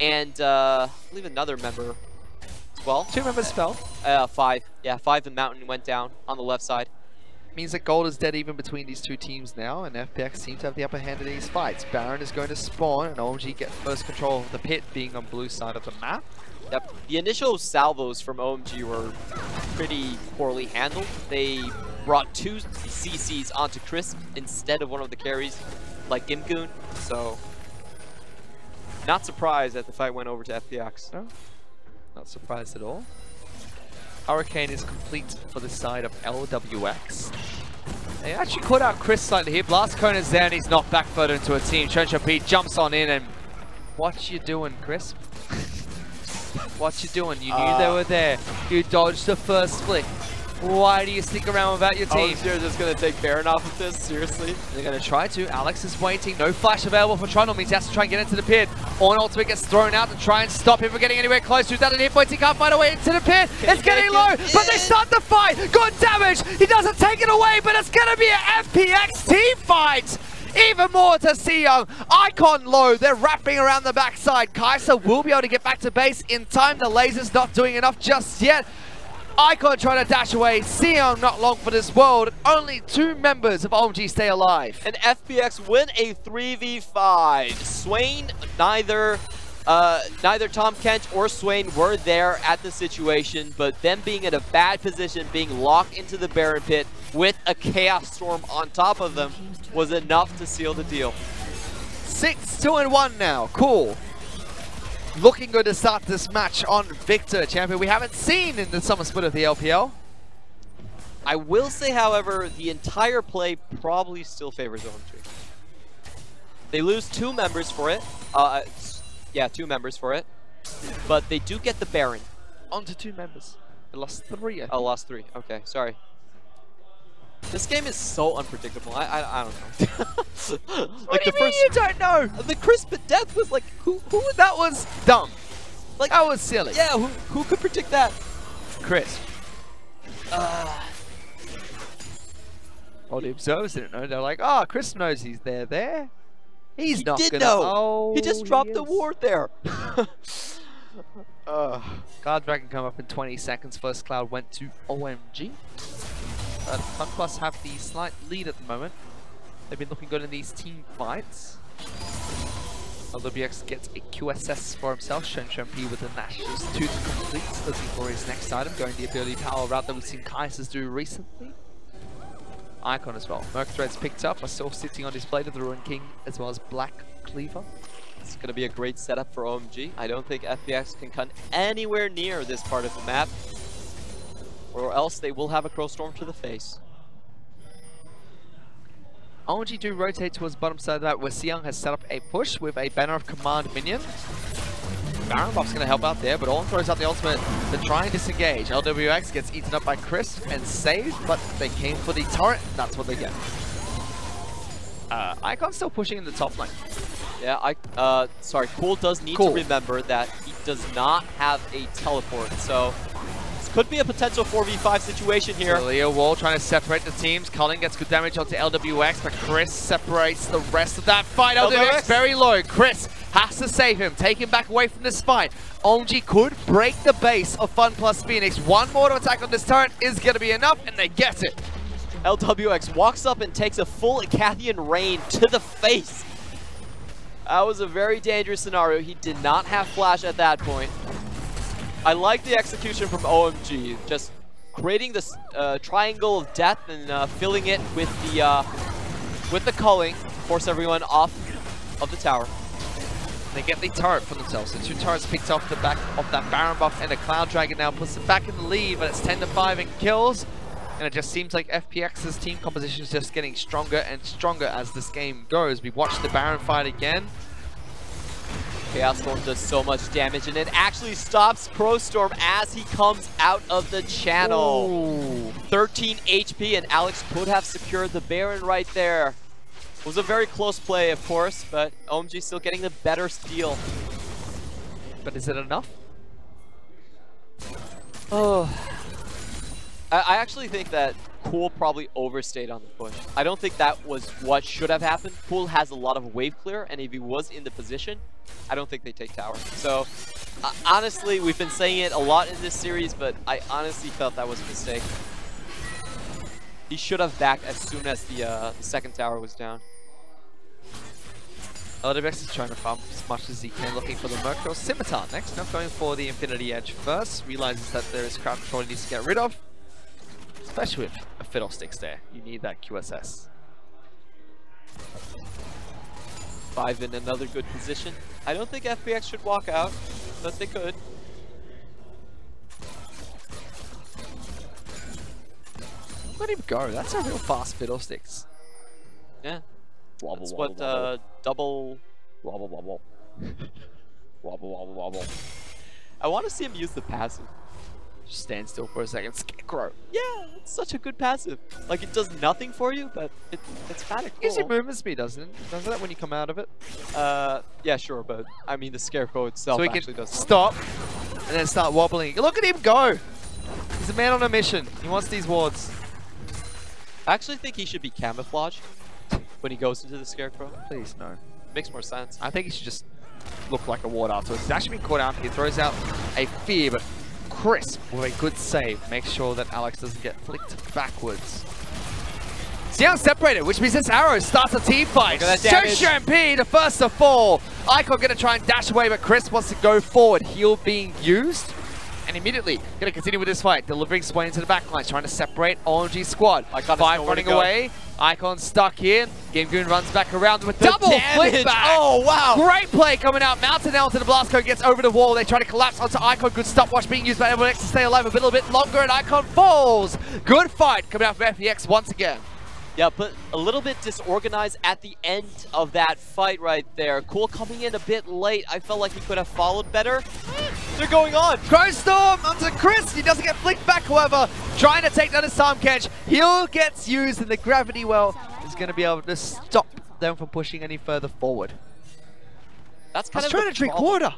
And I believe another member as well. 2 members fell. 5. Yeah, 5 and Mountain went down on the left side. Means that gold is dead even between these 2 teams now, and FPX seem to have the upper hand in these fights. Baron is going to spawn, and OMG get first control of the pit, being on blue side of the map. Yep, the initial salvos from OMG were pretty poorly handled. They brought 2 CCs onto Crisp instead of one of the carries, like Gimgoon, so not surprised that the fight went over to FPX. No, not surprised at all. Hurricane is complete for the side of LWX. They actually caught out Chris slightly here. Blast Cone is there and he's knocked back further into a team. Chuncha Pete jumps on in and what you doing, Chris? What you doing? You knew they were there. You dodged the first flick. Why do you stick around without your team? You're just going to take Baron off of this? Seriously? They're going to try to. Alex is waiting. No flash available for Trundle. Means he has to try and get into the pit. Ornn ultimate gets thrown out to try and stop him from getting anywhere close. Without an hit point, he can't find a way into the pit. It's getting low, but they start the fight. Good damage. He doesn't take it away, but it's going to be an FPX team fight. Even more to Seong. Icon low. They're wrapping around the backside. Kai'Sa will be able to get back to base in time. The laser's not doing enough just yet. Icon trying to dash away. Seong not long for this world. Only 2 members of OMG stay alive. And FPX win a 3v5. Swain, neither Tom Kench or Swain were there at the situation, but them being in a bad position, being locked into the Baron pit with a Chaos Storm on top of them was enough to seal the deal. 6-2-1 now. Cool. Looking good to start this match on Victor, champion we haven't seen in the summer split of the LPL. I will say, however, the entire play probably still favors OMG. They lose 2 members for it. Yeah, 2 members for it. But they do get the Baron. On to 2 members. They lost 3. Oh, lost 3. Okay, sorry. This game is so unpredictable. I don't know. What do you mean you don't know? The Crisp death was like, who that was dumb. Like, that was silly. Yeah, who could predict that? Chris. Well, the observers didn't know. They're like, oh, Chris knows he's there. He's not gonna know. Oh, he just dropped the ward there. Guard Dragon come up in 20 seconds. First Cloud went to OMG. FunPlus have the slight lead at the moment. They've been looking good in these team fights. LWX gets a QSS for himself. Shenshempi with the Nash's tooth complete. Looking for his next item. Going the ability power route that we've seen Kai'Sa's do recently. Icon as well. Merc Thread's picked up. Are still sitting on his blade of the Ruin King as well as Black Cleaver. It's going to be a great setup for OMG. I don't think FPX can come anywhere near this part of the map, or else they will have a Crow Storm to the face. OMG do rotate towards bottom side of that, where Seong has set up a push with a Banner of Command minion. Baron buff's going to help out there, but Olin throws out the ultimate to try and disengage. LWX gets eaten up by Chris and saved, but they came for the turret. That's what they get. Icon's still pushing in the top lane. Yeah, sorry, Cool does need to remember that he does not have a teleport, so this could be a potential 4v5 situation here. Leo Wall trying to separate the teams. Cullen gets good damage onto LWX, but Chris separates the rest of that fight. LWX very low. Chris has to save him, take him back away from this fight. OMG could break the base of FunPlus Phoenix. One more to attack on this turret is going to be enough, and they get it. LWX walks up and takes a full Icathian rain to the face. That was a very dangerous scenario. He did not have flash at that point. I like the execution from OMG, just creating this triangle of death and filling it with the culling, force everyone off of the tower. They get the turret for themselves. The 2 turrets picked off the back of that Baron buff, and the Cloud Dragon now puts them back in the lead, but it's 10-5 in kills. And it just seems like FPX's team composition is just getting stronger and stronger as this game goes. We watched the Baron fight again. Chaos Storm does so much damage, and it actually stops Crowstorm as he comes out of the channel. Ooh. 13 HP, and Alex could have secured the Baron right there. It was a very close play, of course, but OMG still getting the better steal. But is it enough? Oh. I actually think that Cool probably overstayed on the push. I don't think that was what should have happened. Cool has a lot of wave clear, and if he was in the position, I don't think they take tower. So, honestly, we've been saying it a lot in this series, but I honestly felt that was a mistake. He should have backed as soon as the second tower was down. LWX is trying to farm as much as he can, looking for the Mercurial Scimitar next. Not going for the Infinity Edge first. Realizes that there is crowd control he needs to get rid of. Especially with a Fiddlesticks there. You need that QSS. 5 in another good position. I don't think FPX should walk out, but they could. Let him go. That's a real fast Fiddlesticks. Yeah. Wobble, That's wobble, what wobble. double... Wobble, wobble. Wobble, wobble, wobble. I want to see him use the passive. Just stand still for a second. Scarecrow. Yeah, it's such a good passive. Like, it does nothing for you, but it's kind of cool. Gives you movement speed, doesn't it? Doesn't it when you come out of it? Yeah, sure, but I mean, the Scarecrow itself so he actually can does stop and then start wobbling. Look at him go! He's a man on a mission. He wants these wards. I actually think he should be camouflaged when he goes into the Scarecrow. Please, no. Makes more sense. I think he should just look like a ward afterwards. He's actually been caught out. He throws out a fear, but Chris with a good save makes sure that Alex doesn't get flicked backwards. Xiang separated, which means this arrow starts a team fight. Shampoo, the first to fall. Icon gonna try and dash away, but Chris wants to go forward. Heal being used. And immediately gonna continue with this fight, delivering Swain to the backline, trying to separate OMG squad. 5 running away. Icon stuck here. Gamegoon runs back around with double flick back. Oh, wow. Great play coming out. Mountain L to the blast code, gets over the wall. They try to collapse onto Icon. Good stopwatch being used by FLICKR to stay alive a little bit longer, and Icon falls. Good fight coming out from FPX once again. Yeah, but a little bit disorganized at the end of that fight right there. Cool coming in a bit late. I felt like he could have followed better. They're going on. Crowstorm onto Chris. He doesn't get flicked back, however. Trying to take down his time catch. Heal gets used, and the gravity well is going to be able to stop them from pushing any further forward. That's kind of trying to drink water.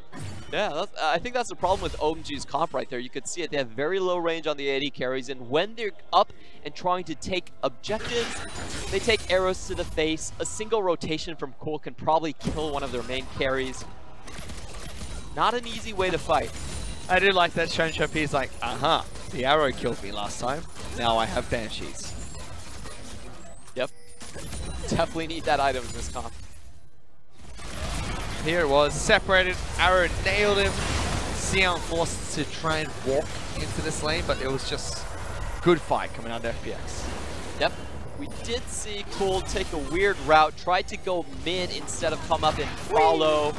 Yeah, I think that's the problem with OMG's comp right there. You could see it. They have very low range on the AD carries, and when they're up and trying to take objectives, they take arrows to the face. A single rotation from Cool can probably kill one of their main carries. Not an easy way to fight. I do like that Shop. He's like, the arrow killed me last time. Now I have Banshees. Yep. Definitely need that item in this comp. Here it was, separated, arrow nailed him. Xiang forced to try and walk into this lane, but it was just good fight coming out of FPX. Yep. We did see Cool take a weird route, tried to go mid instead of come up and follow.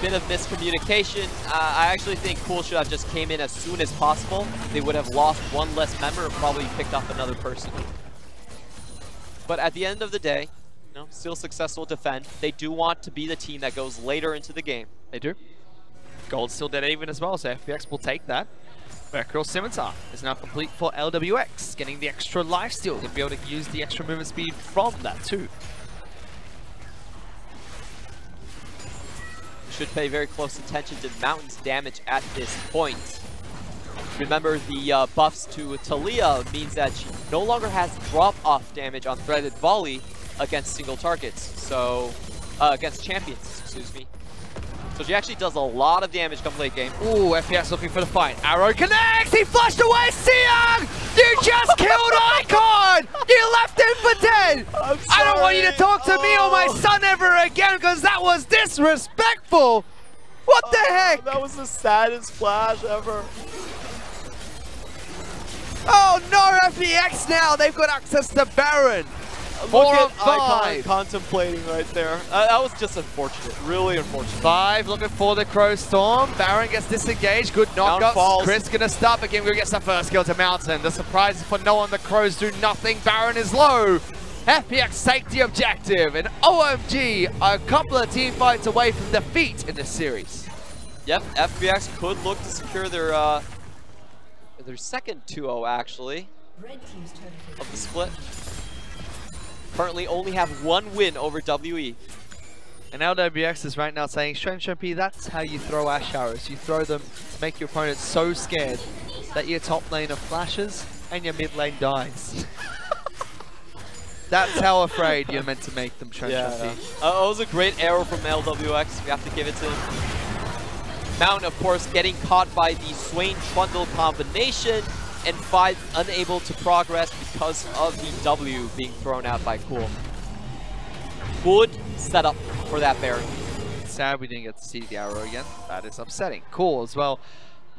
Bit of miscommunication. I actually think Cool should have just came in as soon as possible. They would have lost one less member and probably picked up another person. But at the end of the day, still successful defend. They do want to be the team that goes later into the game. They do. Gold's still dead even as well, so FPX will take that. Vertical Scimitar is now complete for LWX, getting the extra lifesteal to be able to use the extra movement speed from that too. You should pay very close attention to Mountain's damage at this point. Remember, the buffs to Talia means that she no longer has drop-off damage on Threaded Volley against single targets, so against champions, excuse me. So she actually does a lot of damage come late game. Ooh, FPX looking for the fight. Arrow connects! He flushed away Siang! You just killed Icon! You left him for dead! I don't want you to talk to me or my son ever again because that was disrespectful! What the heck? That was the saddest flash ever. Oh no, FPX now! They've got access to Baron! Look 4 at on 5. Icon contemplating right there. That was just unfortunate, really unfortunate. 5 looking for the Crow Storm. Baron gets disengaged. Good knockups. Chris gonna stop again. We're gonna get the first kill to Mountain. The surprise is for no one. The Crows do nothing. Baron is low. FPX take the objective. And OMG are a couple of team fights away from defeat in this series. Yep, FPX could look to secure their second 2-0 actually of the split. Currently only have 1 win over WE. And LWX is right now saying, Shenshempi, that's how you throw Ash Arrows. You throw them to make your opponent so scared that your top laner flashes and your mid lane dies. That's how afraid you're meant to make them, Shenshempi. Yeah. It was a great arrow from LWX. We have to give it to him. Mountain, of course, getting caught by the Swain Trundle combination. And 5 unable to progress because of the W being thrown out by Cool. Good setup for that Baron. Sad we didn't get to see the arrow again. That is upsetting. Cool as well.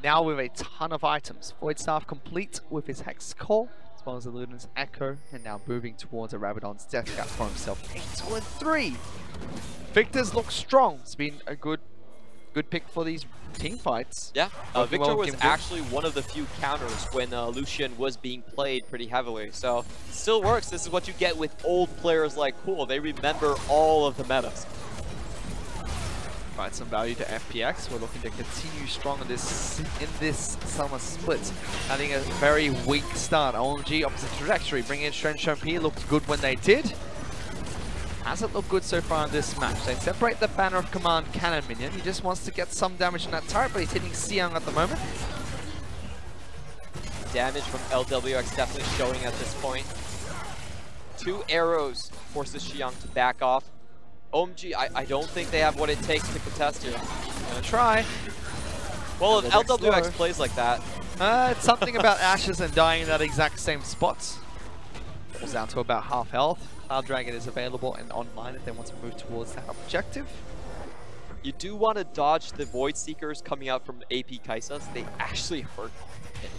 Now with a ton of items. Void Staff complete with his Hex Call, as well as the Luden's Echo, and now moving towards a Rabadon's Death Cap for himself. 8-3. Victor's look strong. It's been a good pick for these team fights. Yeah, Victor was actually one of the few counters when Lucian was being played pretty heavily. So it still works. This is what you get with old players like Cool. They remember all of the metas. Provide some value to FPX. We're looking to continue strong in this summer split. Having a very weak start. OMG opposite trajectory. Bringing in Shenshempi looked good when they did. Hasn't looked good so far in this match. They separate the Banner of Command cannon minion. He just wants to get some damage on that turret, but he's hitting Siang at the moment. Damage from LWX definitely showing at this point. 2 arrows forces Xiang to back off. OMG, I don't think they have what it takes to contest here. Gonna try. Well, if LWX plays like that. It's something about Ashes and dying in that exact same spot. Falls down to about half health. Cloud Dragon is available and online if they want to move towards that objective. You do want to dodge the Void Seekers coming out from AP Kaisas. They actually hurt him.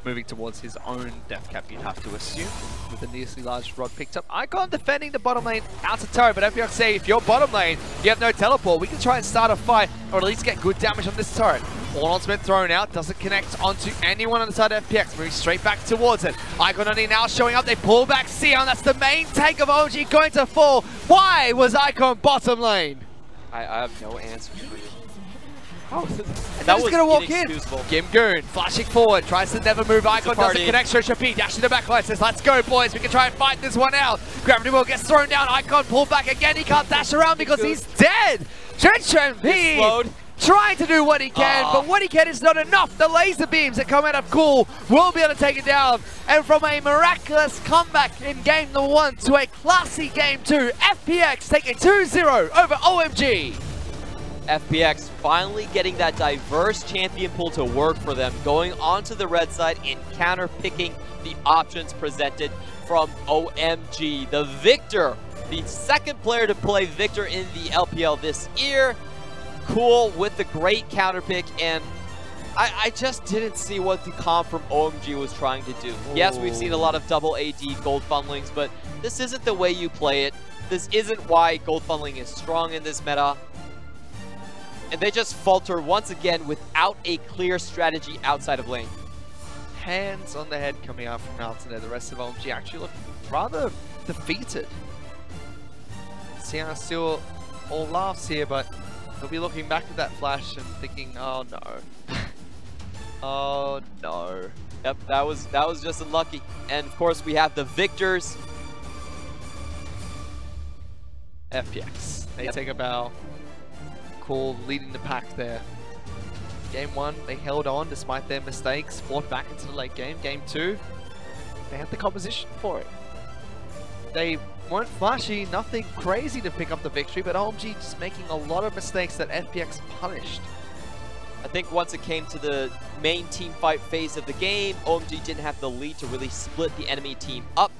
Moving towards his own death cap, you'd have to assume, with the nearly large rod picked up. Icon defending the bottom lane out of turret, but FPX say if you're bottom lane, you have no teleport. We can try and start a fight, or at least get good damage on this turret. All-on's been thrown out, doesn't connect onto anyone on the side of FPX, moving straight back towards it. Icon only now showing up, they pull back Sion, that's the main tank of OMG going to fall. Why was Icon bottom lane? I have no answer for you. Oh, that was gonna walk in. Gimgoon flashing forward, tries to never move. Icon doesn't connect. Shenshempi dashing the backline, says, "Let's go, boys. We can try and fight this one out." Gravity Ball gets thrown down. Icon pulled back again. He can't dash around because he's dead. Shenshempi trying to do what he can, but what he can is not enough. The laser beams that come out of Cool will be able to take it down. And from a miraculous comeback in game 1 to a classy game 2, FPX taking 2-0 over OMG. FPX finally getting that diverse champion pool to work for them, going onto the red side and counter-picking the options presented from OMG. The Victor, the second player to play Victor in the LPL this year. Cool with the great counter pick, and I just didn't see what the comp from OMG was trying to do. Yes, we've seen a lot of double AD gold funnelings, but this isn't the way you play it. This isn't why gold funneling is strong in this meta. And they just falter once again without a clear strategy outside of lane. Hands on the head coming out from Mountain there. The rest of OMG actually look rather defeated. Sienna still all laughs here, but he'll be looking back at that flash and thinking, oh no. Oh no. Yep, that was just unlucky. And of course we have the victors. FPX. They take a bow. Cool, leading the pack there. Game 1, they held on despite their mistakes, fought back into the late game. Game 2, they had the composition for it. They weren't flashy, nothing crazy to pick up the victory, but OMG just making a lot of mistakes that FPX punished. I think once it came to the main team fight phase of the game, OMG didn't have the lead to really split the enemy team up.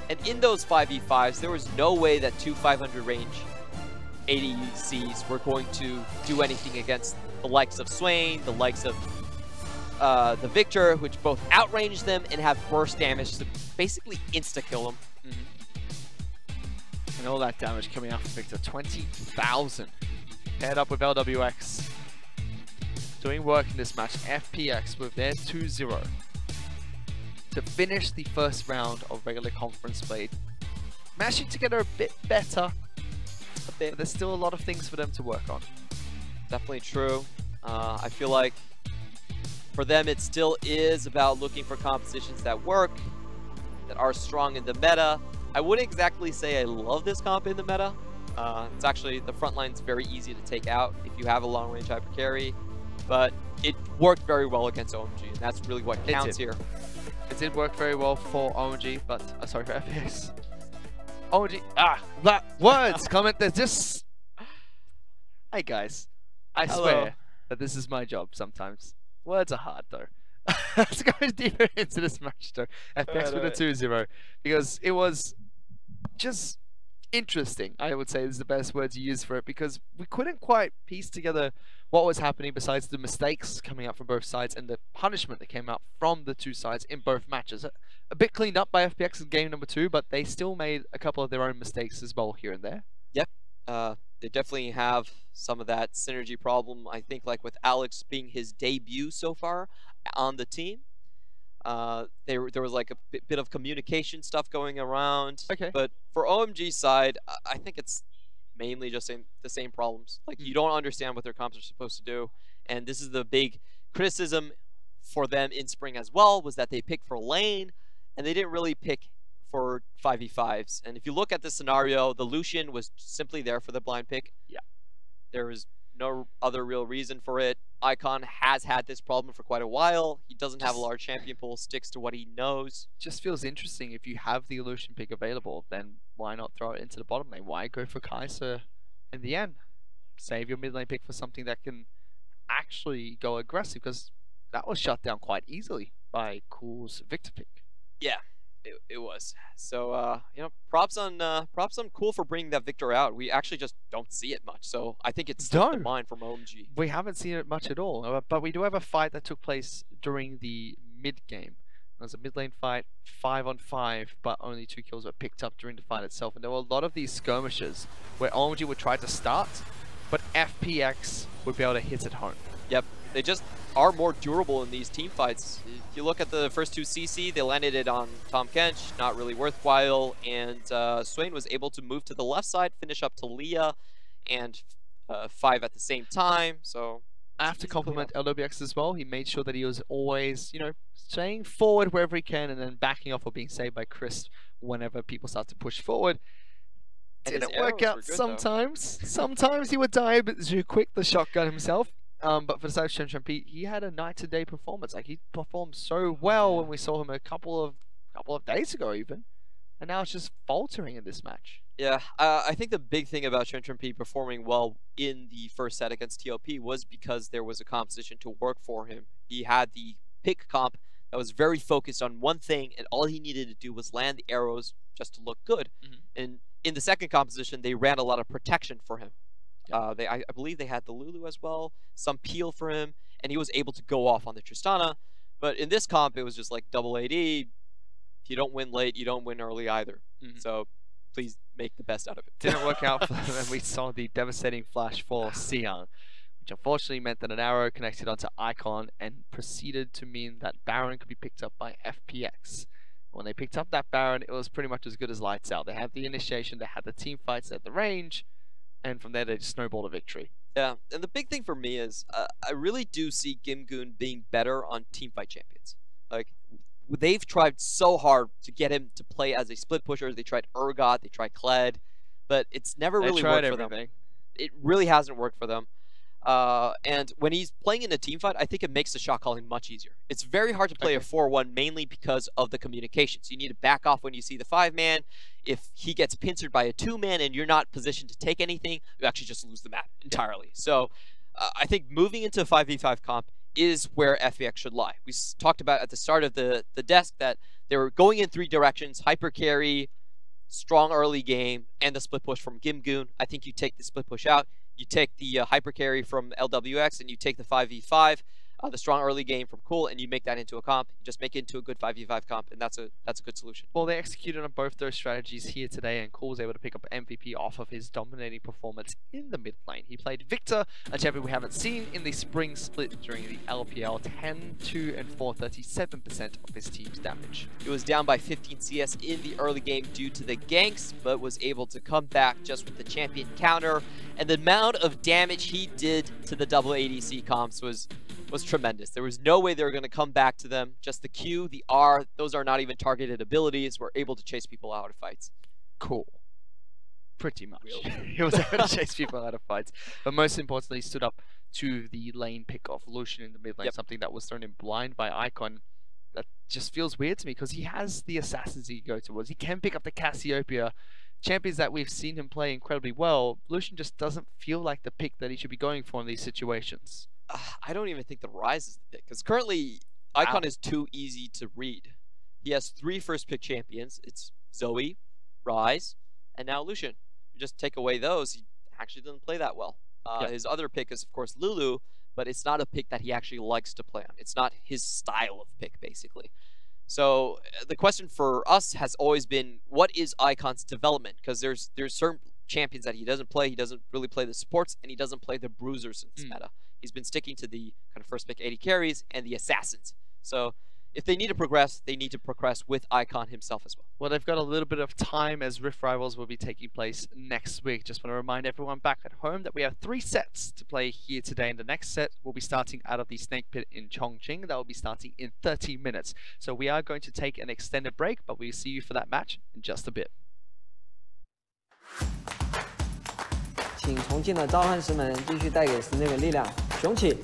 And in those 5v5s, there was no way that two 500 range ADCs were going to do anything against the likes of Swain, the likes of the Victor, which both outrange them and have burst damage to basically insta-kill them. And all that damage coming out from Victor, 20,000. Paired up with LWX. Doing work in this match, FPX with their 2-0. To finish the first round of regular conference play. Matching together a bit better, but there's still a lot of things for them to work on. Definitely true. I feel like for them it still is about looking for compositions that work, that are strong in the meta. I wouldn't exactly say I love this comp in the meta. It's actually, the front line's very easy to take out if you have a long range hyper carry, but it worked very well against OMG, and that's really what counts here. It did work very well for OMG, but sorry, for FPX. OMG, words, comment, they're just... Hey guys, I swear that this is my job sometimes. Words are hard though. Let's go deeper into this match though. FPX with a 2-0, because it was just interesting, I would say is the best word to use for it, because we couldn't quite piece together what was happening besides the mistakes coming out from both sides and the punishment that came out from the two sides in both matches. A bit cleaned up by FPX in game number 2, but they still made a couple of their own mistakes as well here and there. Yep. They definitely have some of that synergy problem. I think like with Alex being his debut so far on the team, there was like a bit of communication stuff going around. Okay. But for OMG's side, I think it's mainly just the same problems. Like you don't understand what their comps are supposed to do, and this is the big criticism for them in spring as well, was that they picked for lane and they didn't really pick for 5v5s. And if you look at the scenario, the Lucian was simply there for the blind pick. Yeah. There was no other real reason for it. Icon has had this problem for quite a while. He doesn't have a large champion pool, sticks to what he knows. Just feels interesting. If you have the Illusion pick available, then why not throw it into the bottom lane? Why go for Kai'Sa in the end? Save your mid lane pick for something that can actually go aggressive, because that was shut down quite easily by Cool's Victor pick. Yeah, it was. So you know, props on Cool for bringing that Victor out. We actually just don't see it much, so I think it's top of mind from OMG. We haven't seen it much at all, but we do have a fight that took place during the mid game. It was a mid lane fight, 5-on-5, but only 2 kills were picked up during the fight itself. And there were a lot of these skirmishes where OMG would try to start, but FPX would be able to hit it home. Yep, they just are more durable in these team fights. If you look at the first 2 CC, they landed it on Tom Kench, not really worthwhile, and Swain was able to move to the left side, finish up to Leah, and 5 at the same time, so... I have to compliment LWX as well. He made sure that he was always, you know, staying forward wherever he can and then backing off or being saved by Chris whenever people start to push forward. And didn't work out sometimes. Sometimes he would die a bit too quick, the shotgun himself. But for the side of Shenchunpi, he had a night-to-day performance. Like, he performed so well when we saw him a couple of days ago even. And now it's just faltering in this match. Yeah, I think the big thing about Shenchunpi performing well in the first set against TOP was because there was a composition to work for him. He had the pick comp that was very focused on one thing, and all he needed to do was land the arrows just to look good. And in the second composition, they ran a lot of protection for him. I believe they had the Lulu as well, some peel for him, and he was able to go off on the Tristana. But in this comp, it was just like double AD. If you don't win late, you don't win early either. So please make the best out of it. Didn't work out for them, and we saw the devastating flash for Xiang, which unfortunately meant that an arrow connected onto Icon and proceeded to mean that Baron could be picked up by FPX. When they picked up that Baron, it was pretty much as good as lights out. They had the initiation, they had the team fights at the range, and from there they just snowballed a victory. Yeah, and the big thing for me is I really do see Gimgoon being better on teamfight champions. Like, they've tried so hard to get him to play as a split pusher. They tried Urgot, they tried Kled, but it's never really worked for them. It really hasn't worked for them. And when he's playing in a team fight, I think it makes the shot calling much easier. It's very hard to play a 4-1 mainly because of the communications. You need to back off when you see the 5-man. If he gets pincered by a 2-man and you're not positioned to take anything, you actually just lose the map entirely. So I think moving into a 5v5 comp is where FPX should lie. We talked about at the start of the desk that they were going in 3 directions: hyper carry, strong early game, and the split push from Gimgoon. I think you take the split push out. You take the hyper carry from LWX, and you take the 5v5, the strong early game from Cool, and you make that into a comp. You just make it into a good 5v5 comp, and that's a good solution. Well, they executed on both those strategies here today, and Cool was able to pick up MVP off of his dominating performance in the mid lane. He played Victor, a champion we haven't seen in the spring split during the LPL, 10, 2, and 4, 37% of his team's damage. He was down by 15 CS in the early game due to the ganks, but was able to come back just with the champion counter, and the amount of damage he did to the double ADC comps was tremendous. There was no way they were going to come back to them. Just the Q, the R, those are not even targeted abilities. We're able to chase people out of fights. Cool. Pretty much. He was able to chase people out of fights. But most importantly, stood up to the lane pick of Lucian in the mid lane, something that was thrown in blind by Icon. That just feels weird to me because he has the assassins he can go towards. He can pick up the Cassiopeia. Champions that we've seen him play incredibly well. Lucian just doesn't feel like the pick that he should be going for in these situations. I don't even think the Ryze is the pick, because currently Icon is too easy to read. He has 3 first pick champions. It's Zoe, Ryze, and now Lucian. You just take away those, he actually doesn't play that well. His other pick is, of course, Lulu, but it's not a pick that he actually likes to play on. It's not his style of pick, basically. So the question for us has always been, what is Icon's development? Because there's certain champions that he doesn't play. He doesn't really play the supports, and he doesn't play the bruisers in this meta. He's been sticking to the kind of first pick 80 carries and the assassins. So if they need to progress, they need to progress with Icon himself as well. Well, they've got a little bit of time as Rift Rivals will be taking place next week. Just want to remind everyone back at home that we have 3 sets to play here today. And the next set will be starting out of the Snake Pit in Chongqing. That will be starting in 30 minutes. So we are going to take an extended break, but we'll see you for that match in just a bit. 请重庆的召唤师们继续带给室内的力量，雄起！